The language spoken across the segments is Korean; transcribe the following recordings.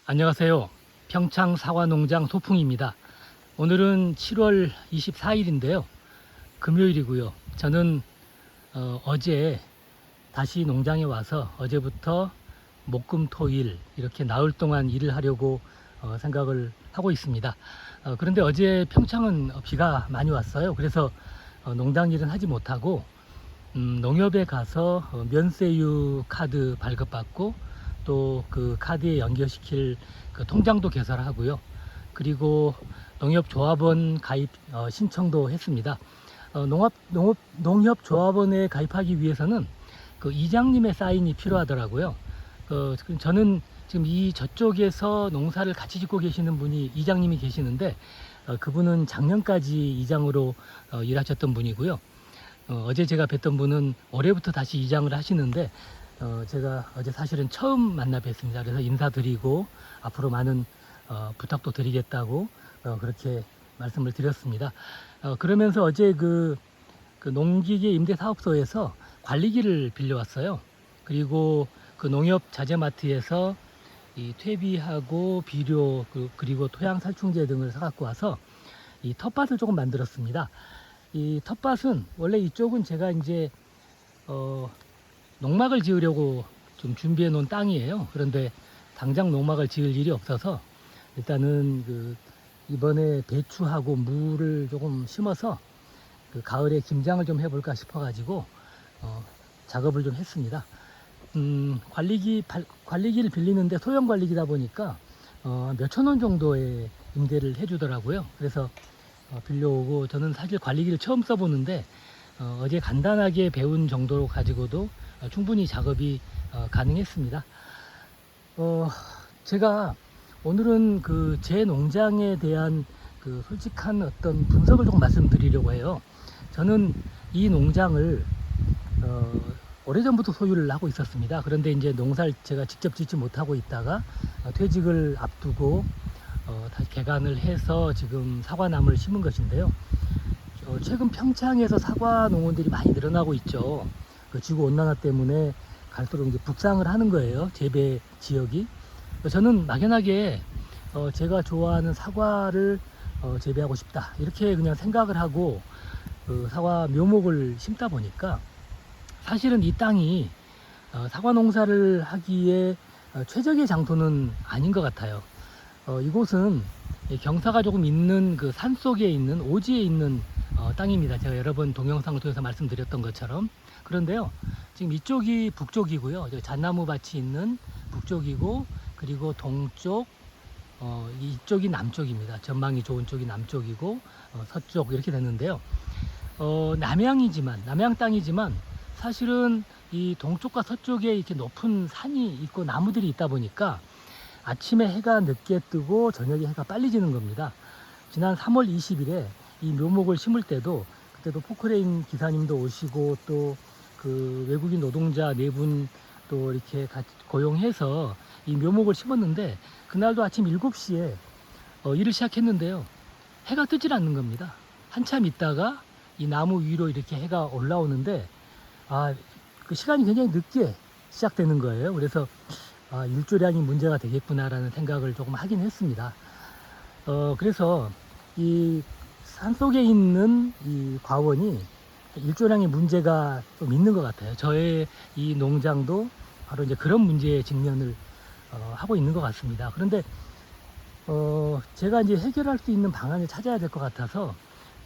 안녕하세요. 평창 사과농장 소풍입니다. 오늘은 7월 24일인데요. 금요일이고요. 저는 어제 다시 농장에 와서 어제부터 목금토일 이렇게 나흘 동안 일을 하려고 생각을 하고 있습니다. 그런데 어제 평창은 비가 많이 왔어요. 그래서 농장 일은 하지 못하고 농협에 가서 면세유 카드 발급받고 또 그 카드에 연결시킬 그 통장도 개설하고요. 그리고 농협조합원 가입 신청도 했습니다. 농협조합원에 가입하기 위해서는 그 이장님의 사인이 필요하더라고요. 저는 지금 이 저쪽에서 농사를 같이 짓고 계시는 분이 이장님이 계시는데 그분은 작년까지 이장으로 일하셨던 분이고요. 어제 제가 뵀던 분은 올해부터 다시 이장을 하시는데 제가 어제 사실은 처음 만나 뵀습니다. 그래서 인사드리고 앞으로 많은 부탁도 드리겠다고 그렇게 말씀을 드렸습니다. 그러면서 어제 그 농기계 임대사업소에서 관리기를 빌려왔어요. 그리고 그 농협 자재마트에서 이 퇴비하고 비료 그리고 토양 살충제 등을 사갖고 와서 이 텃밭을 조금 만들었습니다. 이 텃밭은 원래 이쪽은 제가 이제 농막을 지으려고 좀 준비해 놓은 땅이에요. 그런데 당장 농막을 지을 일이 없어서 일단은 이번에 배추하고 무를 조금 심어서 그 가을에 김장을 좀 해볼까 싶어 가지고 작업을 좀 했습니다. 관리기를 빌리는데 소형 관리기다 보니까 몇천 원 정도의 임대를 해주더라고요. 그래서 빌려오고 저는 사실 관리기를 처음 써보는데 어제 간단하게 배운 정도로 가지고도 충분히 작업이 가능했습니다. 제가 오늘은 그 제 농장에 대한 그 솔직한 어떤 분석을 조금 말씀드리려고 해요. 저는 이 농장을 오래전부터 소유를 하고 있었습니다. 그런데 이제 농사를 제가 직접 짓지 못하고 있다가 퇴직을 앞두고 다시 개간을 해서 지금 사과나무를 심은 것인데요. 최근 평창에서 사과 농원들이 많이 늘어나고 있죠. 그 지구 온난화 때문에 갈수록 이제 북상을 하는 거예요. 재배 지역이. 저는 막연하게 제가 좋아하는 사과를 재배하고 싶다 이렇게 그냥 생각을 하고 그 사과 묘목을 심다 보니까 사실은 이 땅이 사과 농사를 하기에 최적의 장소는 아닌 것 같아요. 이곳은 경사가 조금 있는 그 산속에 있는 오지에 있는 땅입니다. 제가 여러 번 동영상을 통해서 말씀드렸던 것처럼. 그런데요, 지금 이쪽이 북쪽이고요. 잣나무 밭이 있는 북쪽이고, 그리고 동쪽, 이쪽이 남쪽입니다. 전망이 좋은 쪽이 남쪽이고, 서쪽 이렇게 됐는데요. 남양 땅이지만 사실은 이 동쪽과 서쪽에 이렇게 높은 산이 있고 나무들이 있다 보니까 아침에 해가 늦게 뜨고 저녁에 해가 빨리 지는 겁니다. 지난 3월 20일에 이 묘목을 심을 때도 그때도 포크레인 기사님도 오시고 또 그 외국인 노동자 4분 또 이렇게 같이 고용해서 이 묘목을 심었는데 그날도 아침 7시에 일을 시작했는데요. 해가 뜨질 않는 겁니다. 한참 있다가 이 나무 위로 이렇게 해가 올라오는데 그 시간이 굉장히 늦게 시작되는 거예요. 그래서 일조량이 문제가 되겠구나라는 생각을 조금 하긴 했습니다. 그래서 이 산속에 있는 이 과원이 일조량의 문제가 좀 있는 것 같아요. 저의 이 농장도 바로 이제 그런 문제에 직면을 하고 있는 것 같습니다. 그런데 제가 이제 해결할 수 있는 방안을 찾아야 될 것 같아서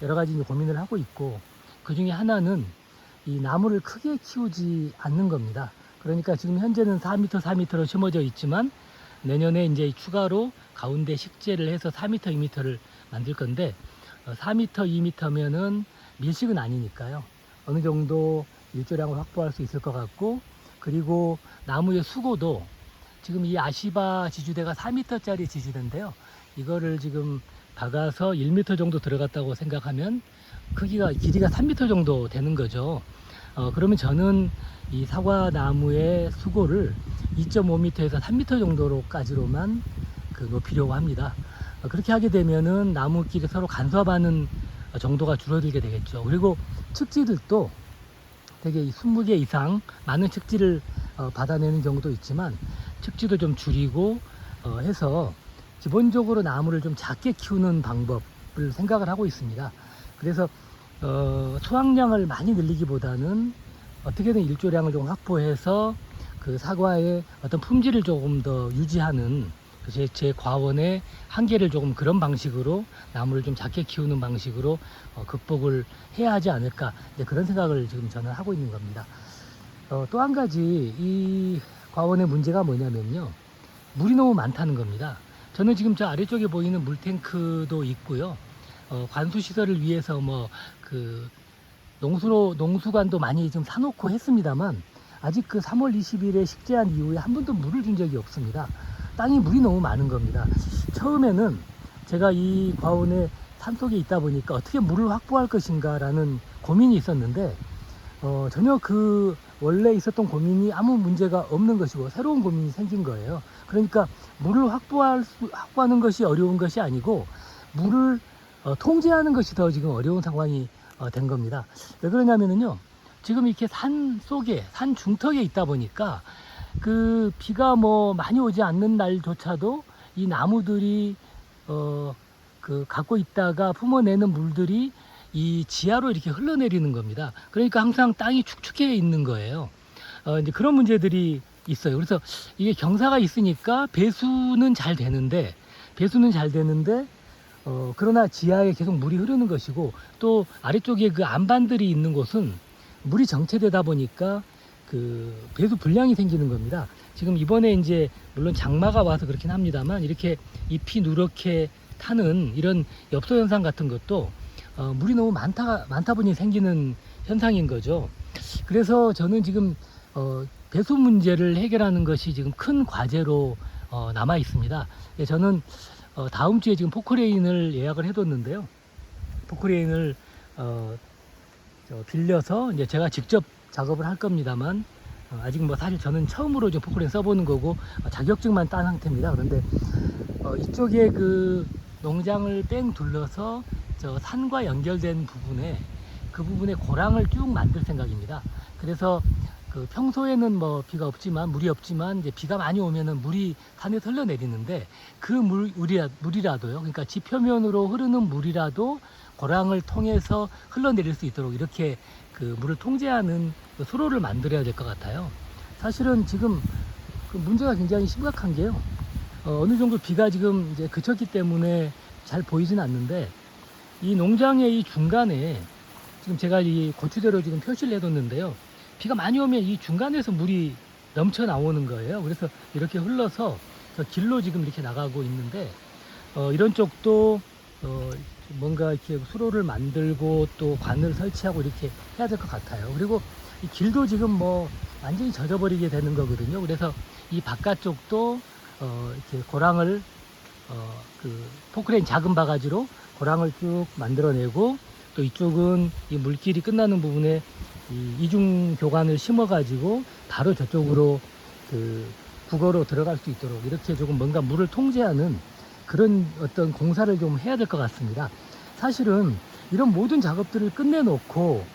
여러 가지 이제 고민을 하고 있고, 그 중에 하나는 이 나무를 크게 키우지 않는 겁니다. 그러니까 지금 현재는 4m, 4m로 심어져 있지만 내년에 이제 추가로 가운데 식재를 해서 4m, 2m를 만들 건데 4m, 2m면은 밀식은 아니니까요. 어느 정도 일조량을 확보할 수 있을 것 같고, 그리고 나무의 수고도 지금 이 아시바 지주대가 4m짜리 지주대인데요. 이거를 지금 박아서 1m 정도 들어갔다고 생각하면 길이가 3m 정도 되는 거죠. 그러면 저는 이 사과나무의 수고를 2.5m에서 3m 정도로까지로만 높이려고 합니다. 그렇게 하게 되면은 나무끼리 서로 간섭하는 정도가 줄어들게 되겠죠. 그리고 측지들도 되게 20개 이상 많은 측지를 받아내는 경우도 있지만 측지도 좀 줄이고 해서 기본적으로 나무를 좀 작게 키우는 방법을 생각을 하고 있습니다. 그래서 수확량을 많이 늘리기보다는 어떻게든 일조량을 좀 확보해서 그 사과의 어떤 품질을 조금 더 유지하는 제 과원의 한계를 조금 그런 방식으로 나무를 좀 작게 키우는 방식으로 극복을 해야 하지 않을까, 그런 생각을 지금 저는 하고 있는 겁니다. 또 한 가지 이 과원의 문제가 뭐냐면요, 물이 너무 많다는 겁니다. 저는 지금 저 아래쪽에 보이는 물탱크도 있고요. 관수 시설을 위해서 농수관도 많이 좀 사놓고 했습니다만, 아직 그 3월 20일에 식재한 이후에 한 번도 물을 준 적이 없습니다. 땅이 물이 너무 많은 겁니다. 처음에는 제가 이 과원의 산속에 있다 보니까 어떻게 물을 확보할 것인가 라는 고민이 있었는데, 전혀 그 원래 있었던 고민이 아무 문제가 없는 것이고 새로운 고민이 생긴 거예요. 그러니까 물을 확보하는 것이 어려운 것이 아니고, 물을 통제하는 것이 더 지금 어려운 상황이 된 겁니다. 왜 그러냐면요, 지금 이렇게 산 속에, 산 중턱에 있다 보니까 그 비가 많이 오지 않는 날조차도 이 나무들이 갖고 있다가 품어내는 물들이 이 지하로 이렇게 흘러내리는 겁니다. 그러니까 항상 땅이 축축해 있는 거예요. 이제 그런 문제들이 있어요. 그래서 이게 경사가 있으니까 배수는 잘 되는데, 그러나 지하에 계속 물이 흐르는 것이고, 또 아래쪽에 그 안반들이 있는 곳은 물이 정체되다 보니까 그 배수 불량이 생기는 겁니다. 지금 이번에 이제 물론 장마가 와서 그렇긴 합니다만, 이렇게 잎이 누렇게 타는 이런 엽서 현상 같은 것도 물이 너무 많다 보니 생기는 현상인 거죠. 그래서 저는 지금 배수 문제를 해결하는 것이 지금 큰 과제로 남아 있습니다. 저는 다음 주에 지금 포크레인을 예약을 해뒀는데요. 포크레인을 빌려서 이제 제가 직접 작업을 할 겁니다만, 아직 사실 저는 처음으로 좀 포크레인 써보는 거고 자격증만 딴 상태입니다. 그런데 이쪽에 그 농장을 뺑 둘러서 저 산과 연결된 부분에 고랑을 쭉 만들 생각입니다. 그래서 그 평소에는 비가 없지만, 물이 없지만, 이제 비가 많이 오면은 물이 산에서 흘러내리는데, 그 물이라도요, 그러니까 지표면으로 흐르는 물이라도 고랑을 통해서 흘러내릴 수 있도록 이렇게 그 물을 통제하는 그 수로를 만들어야 될 것 같아요. 사실은 지금 그 문제가 굉장히 심각한 게요, 어느 정도 비가 지금 이제 그쳤기 때문에 잘 보이진 않는데, 이 농장의 이 중간에 지금 제가 이 고추대로 지금 표시를 해뒀는데요, 비가 많이 오면 이 중간에서 물이 넘쳐 나오는 거예요. 그래서 이렇게 흘러서 저 길로 지금 이렇게 나가고 있는데, 이런 쪽도 뭔가 이렇게 수로를 만들고 또 관을 설치하고 이렇게 해야 될 것 같아요. 그리고 이 길도 지금 완전히 젖어버리게 되는 거거든요. 그래서 이 바깥쪽도 이렇게 고랑을 그 포크레인 작은 바가지로 고랑을 쭉 만들어내고, 또 이쪽은 이 물길이 끝나는 부분에 이 이중 교관을 심어 가지고 바로 저쪽으로 그 국어로 들어갈 수 있도록 이렇게 조금 뭔가 물을 통제하는 그런 어떤 공사를 좀 해야 될 것 같습니다. 사실은 이런 모든 작업들을 끝내놓고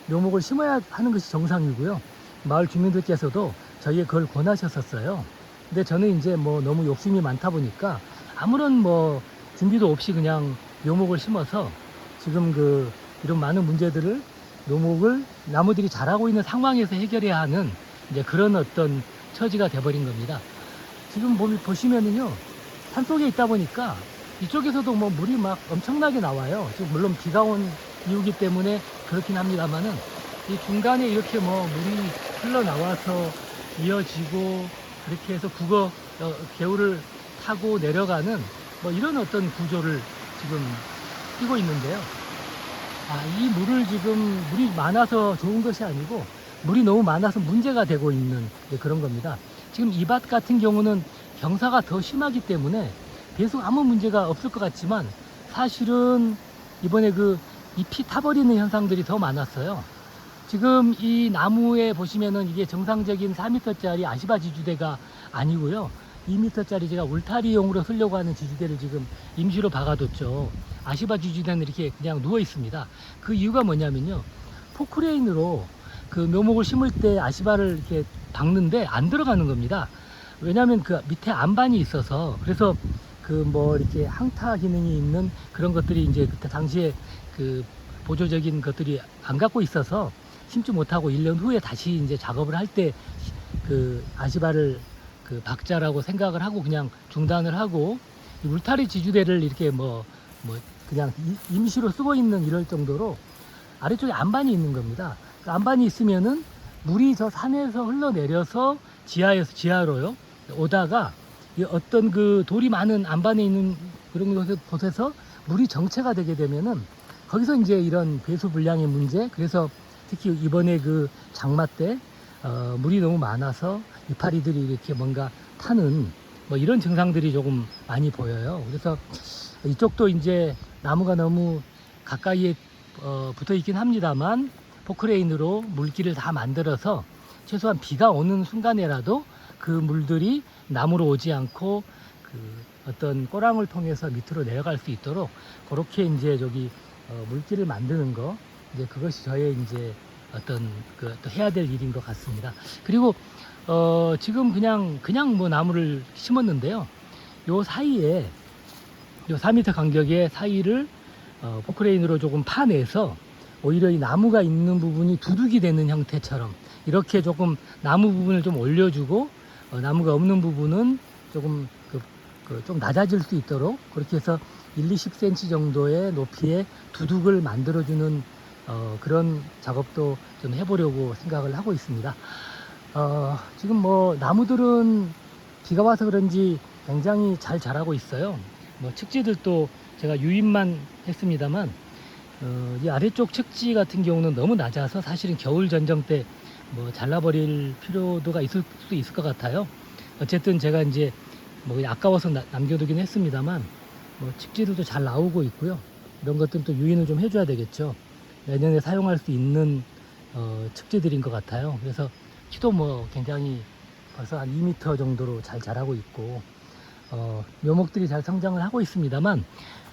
묘목을 심어야 하는 것이 정상이고요. 마을 주민들께서도 저희에 그걸 권하셨었어요. 근데 저는 이제 너무 욕심이 많다 보니까 아무런 준비도 없이 그냥 묘목을 심어서 지금 이런 많은 문제들을 나무들이 자라고 있는 상황에서 해결해야 하는 이제 그런 어떤 처지가 돼버린 겁니다. 지금 보시면은요, 산속에 있다 보니까 이쪽에서도 물이 막 엄청나게 나와요. 지금 물론 비가 온 이유기 때문에 그렇긴 합니다만은, 이 중간에 이렇게 물이 흘러나와서 이어지고, 그렇게 해서 개울을 타고 내려가는 이런 어떤 구조를 지금 띄고 있는데요. 이 물이 많아서 좋은 것이 아니고, 물이 너무 많아서 문제가 되고 있는 그런 겁니다. 지금 이 밭 같은 경우는 경사가 더 심하기 때문에 계속 아무 문제가 없을 것 같지만, 사실은 이번에 그 잎이 타버리는 현상들이 더 많았어요. 지금 이 나무에 보시면은 이게 정상적인 4m짜리 아시바 지주대가 아니고요, 2m짜리 제가 울타리용으로 쓰려고 하는 지주대를 지금 임시로 박아뒀죠. 아시바 지주대는 이렇게 그냥 누워 있습니다. 그 이유가 뭐냐면요, 포크레인으로 그 묘목을 심을 때 아시바를 이렇게 박는데 안 들어가는 겁니다. 왜냐하면 그 밑에 안반이 있어서, 그래서 그 뭐 이렇게 항타 기능이 있는 그런 것들이 이제 그때 당시에 그 보조적인 것들이 안 갖고 있어서 심지 못하고 1년 후에 다시 이제 작업을 할 때 그 아시바를 그 박자라고 생각을 하고 그냥 중단을 하고 이 울타리 지주대를 이렇게 뭐 그냥 임시로 쓰고 있는 이럴 정도로 아래쪽에 안반이 있는 겁니다. 그 안반이 있으면은 물이 저 산에서 흘러내려서 지하로요 오다가 이 어떤 그 돌이 많은 안반에 있는 그런 곳에서 물이 정체가 되게 되면은 거기서 이제 이런 배수 불량의 문제, 그래서 특히 이번에 그 장마 때 물이 너무 많아서 이파리들이 이렇게 뭔가 타는 뭐 이런 증상들이 조금 많이 보여요. 그래서 이쪽도 이제 나무가 너무 가까이에 붙어 있긴 합니다만 포크레인으로 물길을 다 만들어서 최소한 비가 오는 순간에라도 그 물들이 나무로 오지 않고 그 어떤 꼬랑을 통해서 밑으로 내려갈 수 있도록 그렇게 이제 저기 물길을 만드는 거, 이제 그것이 저의 이제 어떤 그 또 해야 될 일인 것 같습니다. 그리고 지금 그냥 뭐 나무를 심었는데요. 요 사이에 요 4m 간격의 사이를 포크레인으로 조금 파내서 오히려 이 나무가 있는 부분이 두둑이 되는 형태처럼 이렇게 조금 나무 부분을 좀 올려주고 나무가 없는 부분은 조금 좀 낮아질 수 있도록 그렇게 해서 1, 20cm 정도의 높이의 두둑을 만들어주는 그런 작업도 좀 해보려고 생각을 하고 있습니다. 지금 뭐 나무들은 비가 와서 그런지 굉장히 잘 자라고 있어요. 뭐 측지들도 제가 유인만 했습니다만 이 아래쪽 측지 같은 경우는 너무 낮아서 사실은 겨울 전정 때 뭐 잘라버릴 필요도가 있을 수도 있을 것 같아요. 어쨌든 제가 이제 뭐 아까워서 남겨두긴 했습니다만 뭐 측지들도 잘 나오고 있고요. 이런 것들은 또 유인을 좀 해줘야 되겠죠. 내년에 사용할 수 있는 측지들인 것 같아요. 그래서 키도 뭐 굉장히 벌써 한 2m 정도로 잘 자라고 있고 묘목들이 잘 성장을 하고 있습니다만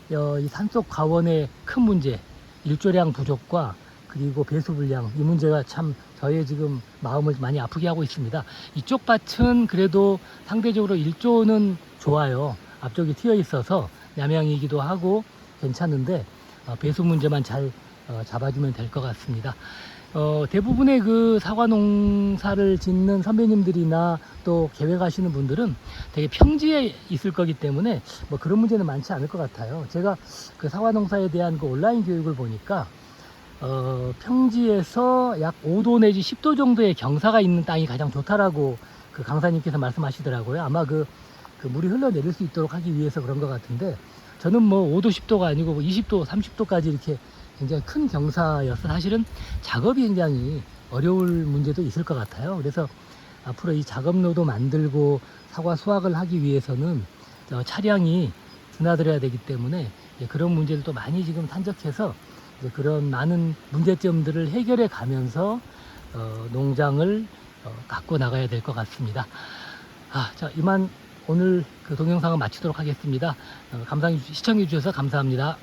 이 산속 과원의 큰 문제, 일조량 부족과 그리고 배수 불량, 이 문제가 참 저의 지금 마음을 많이 아프게 하고 있습니다. 이쪽 밭은 그래도 상대적으로 일조는 좋아요. 앞쪽이 트여 있어서 남양이기도 하고 괜찮은데 배수 문제만 잘 잡아주면 될 것 같습니다. 대부분의 그 사과 농사를 짓는 선배님들이나 또 계획하시는 분들은 되게 평지에 있을 거기 때문에 뭐 그런 문제는 많지 않을 것 같아요. 제가 그 사과 농사에 대한 그 온라인 교육을 보니까 평지에서 약 5도 내지 10도 정도의 경사가 있는 땅이 가장 좋다라고 그 강사님께서 말씀하시더라고요. 아마 그 물이 흘러내릴 수 있도록 하기 위해서 그런 것 같은데, 저는 뭐 5도 10도가 아니고 뭐 20도 30도까지 이렇게 굉장히 큰 경사여서 사실은 작업이 굉장히 어려울 문제도 있을 것 같아요. 그래서 앞으로 이 작업로도 만들고 사과 수확을 하기 위해서는 차량이 드나들어야 되기 때문에 그런 문제들도 많이 지금 산적해서 그런 많은 문제점들을 해결해 가면서 농장을 갖고 나가야 될 것 같습니다. 자, 이만 오늘 그 동영상을 마치도록 하겠습니다. 시청해 주셔서 감사합니다.